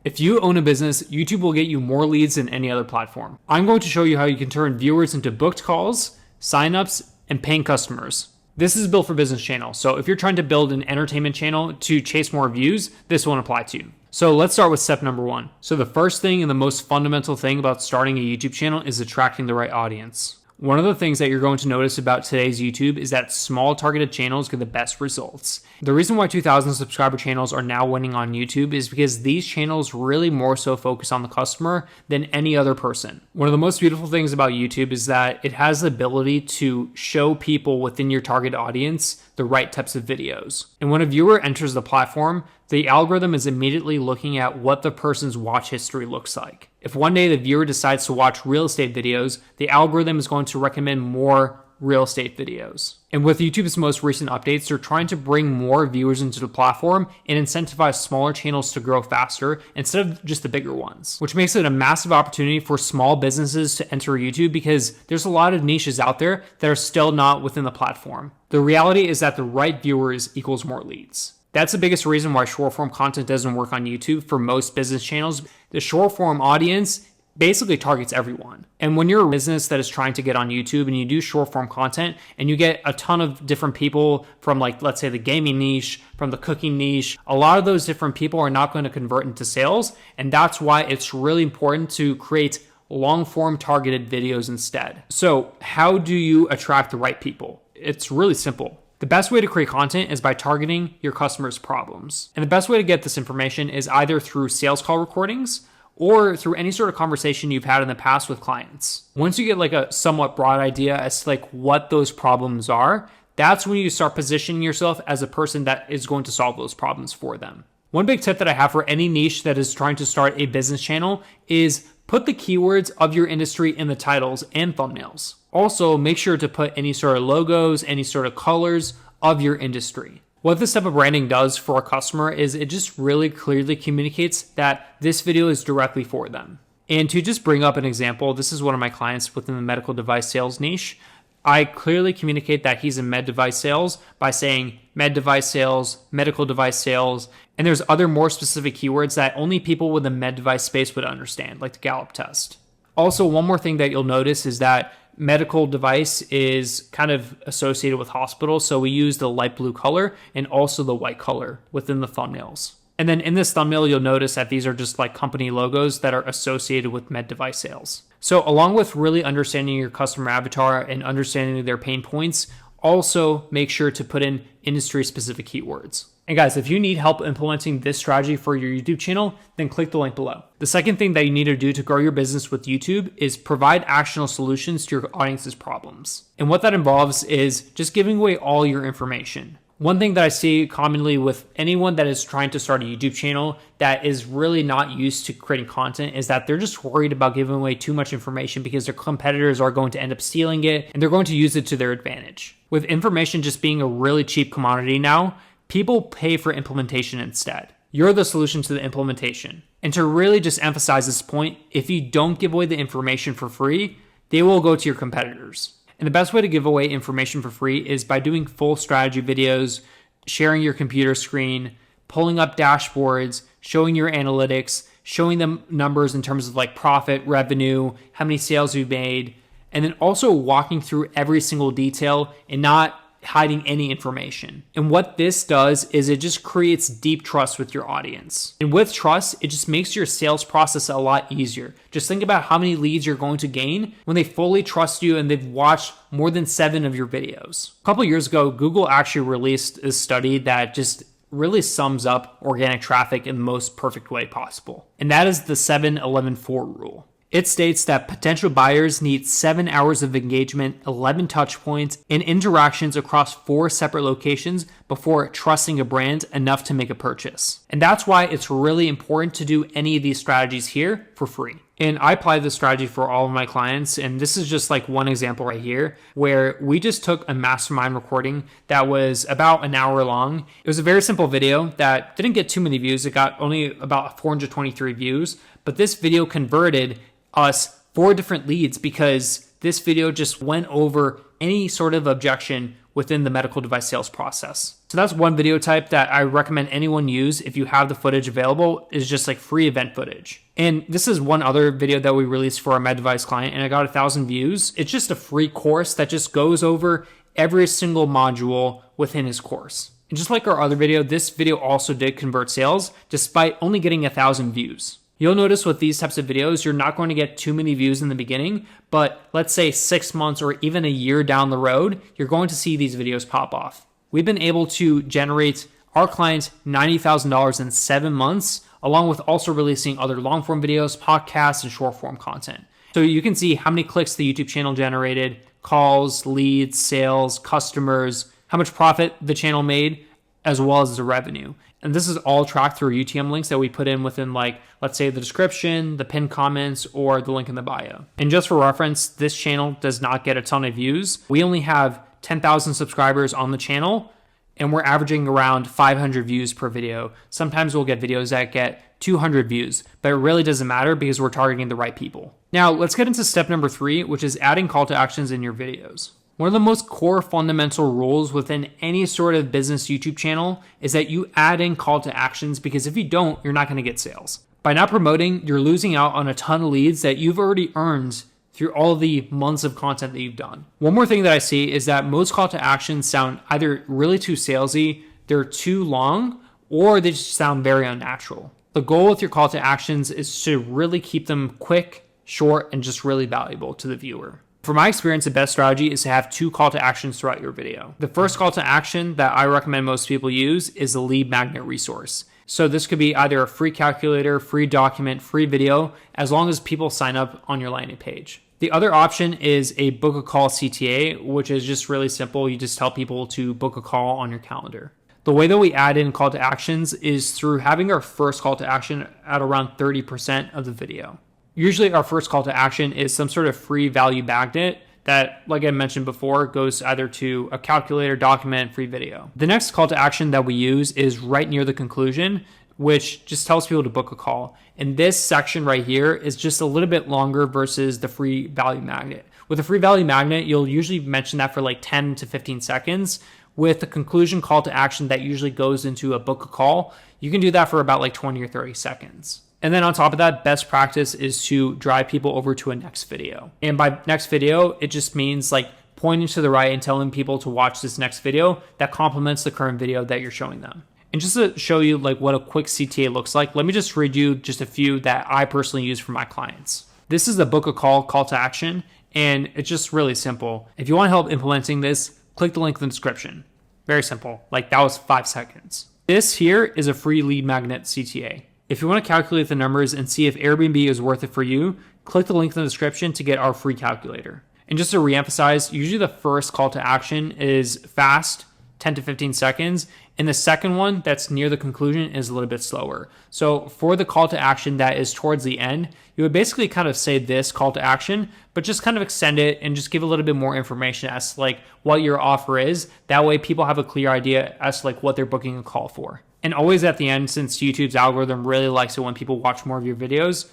If you own a business, YouTube will get you more leads than any other platform. I'm going to show you how you can turn viewers into booked calls, signups, and paying customers. This is Built for Business channel, so if you're trying to build an entertainment channel to chase more views, this won't apply to you. So let's start with step number 1. So the first thing and the most fundamental thing about starting a YouTube channel is attracting the right audience. One of the things that you're going to notice about today's YouTube is that small targeted channels get the best results. The reason why 2,000 subscriber channels are now winning on YouTube is because these channels really more so focus on the customer than any other person. One of the most beautiful things about YouTube is that it has the ability to show people within your target audience the right types of videos. And when a viewer enters the platform, the algorithm is immediately looking at what the person's watch history looks like. If one day the viewer decides to watch real estate videos, the algorithm is going to recommend more real estate videos. And with YouTube's most recent updates, they're trying to bring more viewers into the platform and incentivize smaller channels to grow faster instead of just the bigger ones, which makes it a massive opportunity for small businesses to enter YouTube because there's a lot of niches out there that are still not within the platform. The reality is that the right viewers equals more leads. That's the biggest reason why short form content doesn't work on YouTube for most business channels. The short form audience basically targets everyone. And when you're a business that is trying to get on YouTube and you do short form content and you get a ton of different people from, like, let's say the gaming niche, from the cooking niche, a lot of those different people are not going to convert into sales. And that's why it's really important to create long form targeted videos instead. So how do you attract the right people? It's really simple. The best way to create content is by targeting your customers' problems. And the best way to get this information is either through sales call recordings or through any sort of conversation you've had in the past with clients. Once you get like a somewhat broad idea as to like what those problems are, that's when you start positioning yourself as a person that is going to solve those problems for them. One big tip that I have for any niche that is trying to start a business channel is put the keywords of your industry in the titles and thumbnails. Also, make sure to put any sort of logos, any sort of colors of your industry. What this type of branding does for a customer is it just really clearly communicates that this video is directly for them. And to just bring up an example, this is one of my clients within the medical device sales niche. I clearly communicate that he's in med device sales by saying med device sales, medical device sales, and there's other more specific keywords that only people with the med device space would understand, like the Gallup test. Also, one more thing that you'll notice is that medical device is kind of associated with hospitals, so we use the light blue color and also the white color within the thumbnails. And then in this thumbnail, you'll notice that these are just like company logos that are associated with med device sales. So along with really understanding your customer avatar and understanding their pain points, also make sure to put in industry specific keywords. And guys, if you need help implementing this strategy for your YouTube channel, then click the link below. The second thing that you need to do to grow your business with YouTube is provide actionable solutions to your audience's problems. And what that involves is just giving away all your information. One thing that I see commonly with anyone that is trying to start a YouTube channel that is really not used to creating content is that they're just worried about giving away too much information because their competitors are going to end up stealing it and they're going to use it to their advantage. With information just being a really cheap commodity now, people pay for implementation instead. You're the solution to the implementation. And to really just emphasize this point, if you don't give away the information for free, they will go to your competitors. And the best way to give away information for free is by doing full strategy videos, sharing your computer screen, pulling up dashboards, showing your analytics, showing them numbers in terms of like profit, revenue, how many sales you've made, and then also walking through every single detail and not hiding any information. And what this does is it just creates deep trust with your audience. And with trust, it just makes your sales process a lot easier. Just think about how many leads you're going to gain when they fully trust you and they've watched more than 7 of your videos. A couple years ago, Google actually released a study that just really sums up organic traffic in the most perfect way possible. And that is the 7-11-4 rule. It states that potential buyers need 7 hours of engagement, 11 touch points, and interactions across 4 separate locations before trusting a brand enough to make a purchase. And that's why it's really important to do any of these strategies here for free. And I apply this strategy for all of my clients. And this is just like one example right here where we just took a mastermind recording that was about an hour long. It was a very simple video that didn't get too many views. It got only about 423 views, but this video converted us 4 different leads because this video just went over any sort of objection within the medical device sales process. So that's one video type that I recommend anyone use if you have the footage available, is just like free event footage. And this is one other video that we released for our med device client, and I got 1,000 views. It's just a free course that just goes over every single module within his course. And just like our other video, this video also did convert sales despite only getting 1,000 views. You'll notice with these types of videos, you're not going to get too many views in the beginning, but let's say 6 months or even a year down the road, you're going to see these videos pop off. We've been able to generate our client $90,000 in 7 months, along with also releasing other long form videos, podcasts, and short form content. So you can see how many clicks the YouTube channel generated, calls, leads, sales, customers, how much profit the channel made, as well as the revenue. And this is all tracked through UTM links that we put in within, like, let's say the description, the pinned comments, or the link in the bio. And just for reference, this channel does not get a ton of views. We only have 10,000 subscribers on the channel, and we're averaging around 500 views per video. Sometimes we'll get videos that get 200 views, but it really doesn't matter because we're targeting the right people. Now, let's get into step number 3, which is adding call to actions in your videos. One of the most core fundamental rules within any sort of business YouTube channel is that you add in call to actions, because if you don't, you're not going to get sales. By not promoting, you're losing out on a ton of leads that you've already earned through all the months of content that you've done. One more thing that I see is that most call to actions sound either really too salesy, they're too long, or they just sound very unnatural. The goal with your call to actions is to really keep them quick, short, and just really valuable to the viewer. From my experience, the best strategy is to have 2 call to actions throughout your video. The first call to action that I recommend most people use is the lead magnet resource. So this could be either a free calculator, free document, free video, as long as people sign up on your landing page. The other option is a book a call CTA, which is just really simple. You just tell people to book a call on your calendar. The way that we add in call to actions is through having our first call to action at around 30% of the video. Usually our first call to action is some sort of free value magnet that, like I mentioned before, goes either to a calculator, document, free video. The next call to action that we use is right near the conclusion, which just tells people to book a call. And this section right here is just a little bit longer versus the free value magnet. With a free value magnet, you'll usually mention that for like 10 to 15 seconds. With the conclusion call to action that usually goes into a book a call, you can do that for about like 20 or 30 seconds. And then on top of that, best practice is to drive people over to a next video. And by next video, it just means like pointing to the right and telling people to watch this next video that complements the current video that you're showing them. And just to show you like what a quick CTA looks like, let me just read you just a few that I personally use for my clients. This is the book a call to action, and it's just really simple. If you want help implementing this, click the link in the description. Very simple. Like that was 5 seconds. This here is a free lead magnet CTA. If you want to calculate the numbers and see if Airbnb is worth it for you, click the link in the description to get our free calculator. And just to reemphasize, usually the first call to action is fast, 10 to 15 seconds, and the second one that's near the conclusion is a little bit slower. So for the call to action that is towards the end, you would basically kind of say this call to action, but just kind of extend it and just give a little bit more information as to like what your offer is. That way people have a clear idea as to like what they're booking a call for. And always at the end, since YouTube's algorithm really likes it when people watch more of your videos,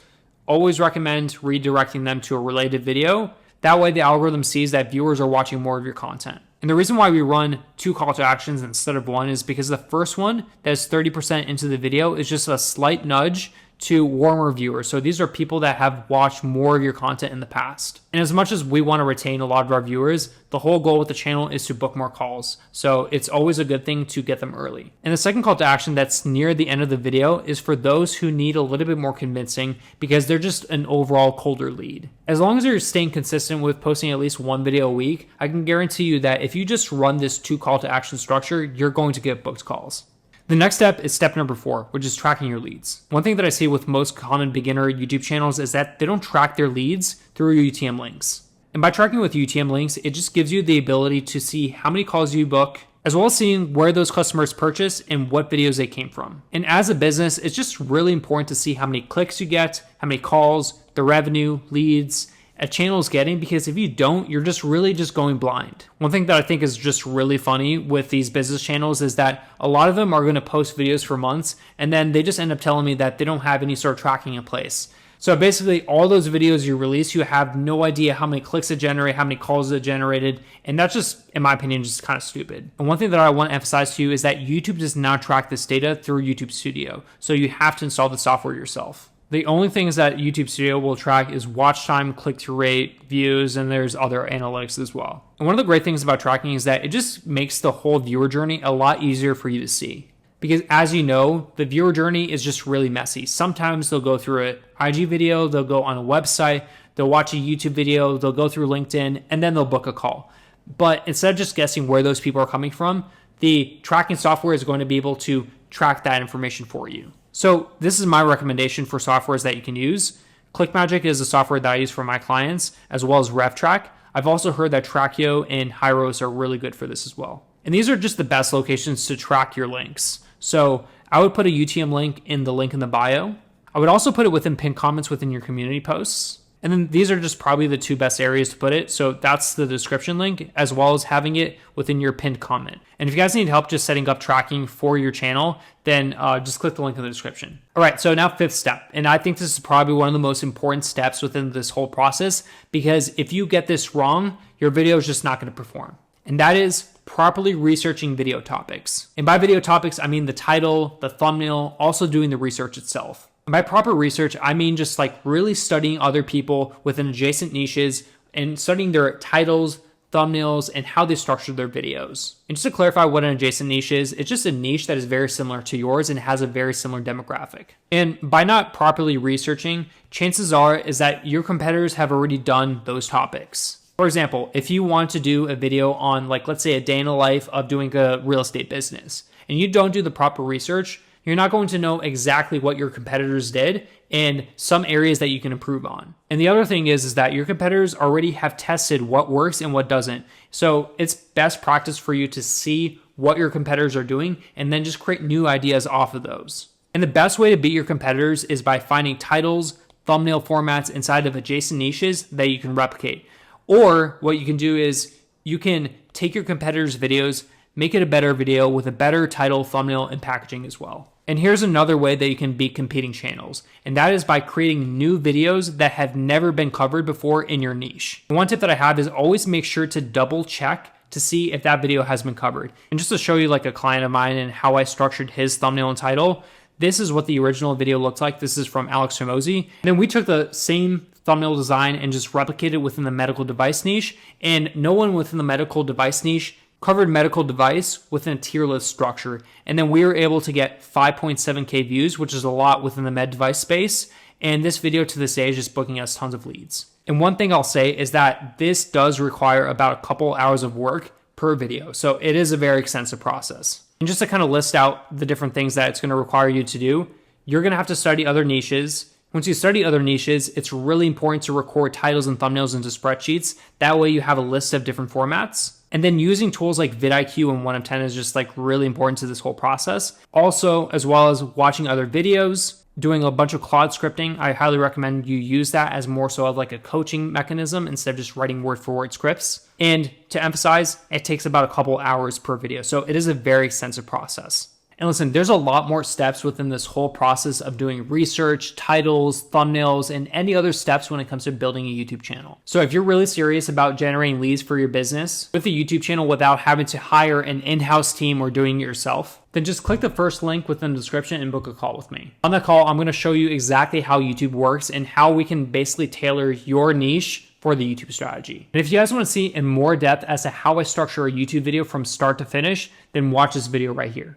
always recommend redirecting them to a related video. That way the algorithm sees that viewers are watching more of your content. And the reason why we run 2 call to actions instead of 1 is because the first one that is 30% into the video is just a slight nudge to warmer viewers. So these are people that have watched more of your content in the past. And as much as we want to retain a lot of our viewers, the whole goal with the channel is to book more calls. So it's always a good thing to get them early. And the second call to action that's near the end of the video is for those who need a little bit more convincing because they're just an overall colder lead. As long as you're staying consistent with posting at least 1 video a week, I can guarantee you that if you just run this 2 call to action structure, you're going to get booked calls. The next step is step number 4, which is tracking your leads. One thing that I see with most common beginner YouTube channels is that they don't track their leads through UTM links. And by tracking with UTM links, it just gives you the ability to see how many calls you book, as well as seeing where those customers purchase and what videos they came from. And as a business, it's just really important to see how many clicks you get, how many calls, the revenue, leads, a channel is getting, because if you don't, you're just really just going blind. One thing that I think is just really funny with these business channels is that a lot of them are going to post videos for months, and then they just end up telling me that they don't have any sort of tracking in place. So basically, all those videos you release, you have no idea how many clicks it generated, how many calls it generated, and that's just, in my opinion, just kind of stupid. And one thing that I want to emphasize to you is that YouTube does not track this data through YouTube Studio, so you have to install the software yourself. The only things that YouTube Studio will track is watch time, click-through rate, views, and there's other analytics as well. And one of the great things about tracking is that it just makes the whole viewer journey a lot easier for you to see. Because as you know, the viewer journey is just really messy. Sometimes they'll go through an IG video, they'll go on a website, they'll watch a YouTube video, they'll go through LinkedIn, and then they'll book a call. But instead of just guessing where those people are coming from, the tracking software is going to be able to track that information for you. So this is my recommendation for softwares that you can use. ClickMagick is a software that I use for my clients, as well as RevTrack. I've also heard that Trackio and Hyros are really good for this as well. And these are just the best locations to track your links. So I would put a UTM link in the link in the bio. I would also put it within pinned comments within your community posts. And then these are just probably the two best areas to put it. So that's the description link, as well as having it within your pinned comment. And if you guys need help just setting up tracking for your channel, then just click the link in the description. All right, so now fifth step. And I think this is probably one of the most important steps within this whole process, because if you get this wrong, your video is just not going to perform. And that is properly researching video topics. And by video topics, I mean the title, the thumbnail, also doing the research itself. And by proper research, I mean just like really studying other people within adjacent niches and studying their titles, thumbnails, and how they structure their videos. And just to clarify what an adjacent niche is, it's just a niche that is very similar to yours and has a very similar demographic. And by not properly researching, chances are is that your competitors have already done those topics. For example, if you want to do a video on, like, let's say a day in the life of doing a real estate business, and you don't do the proper research, you're not going to know exactly what your competitors did and some areas that you can improve on. And the other thing is that your competitors already have tested what works and what doesn't. So it's best practice for you to see what your competitors are doing and then just create new ideas off of those. And the best way to beat your competitors is by finding titles, thumbnail formats inside of adjacent niches that you can replicate. Or what you can do is you can take your competitors' videos, make it a better video with a better title, thumbnail, and packaging as well. And here's another way that you can beat competing channels, and that is by creating new videos that have never been covered before in your niche. One tip that I have is always make sure to double check to see if that video has been covered. And just to show you like a client of mine and how I structured his thumbnail and title, this is what the original video looked like. This is from Alex Hormozi. And then we took the same thumbnail design and just replicated within the medical device niche. And no one within the medical device niche covered medical device within a tier list structure. And then we were able to get 5.7K views, which is a lot within the med device space. And this video to this day is just booking us tons of leads. And one thing I'll say is that this does require about a couple hours of work per video. So it is a very extensive process. And just to kind of list out the different things that it's going to require you to do, you're going to have to study other niches. Once you study other niches, it's really important to record titles and thumbnails into spreadsheets. That way you have a list of different formats. And then using tools like vidIQ and 1 of 10 is just like really important to this whole process. Also, as well as watching other videos, doing a bunch of Claude scripting. I highly recommend you use that as more so of like a coaching mechanism instead of just writing word for word scripts. And to emphasize, it takes about a couple hours per video. So it is a very extensive process. And listen, there's a lot more steps within this whole process of doing research, titles, thumbnails, and any other steps when it comes to building a YouTube channel. So if you're really serious about generating leads for your business with a YouTube channel without having to hire an in-house team or doing it yourself, then just click the first link within the description and book a call with me. On that call, I'm going to show you exactly how YouTube works and how we can basically tailor your niche for the YouTube strategy. And if you guys want to see in more depth as to how I structure a YouTube video from start to finish, then watch this video right here.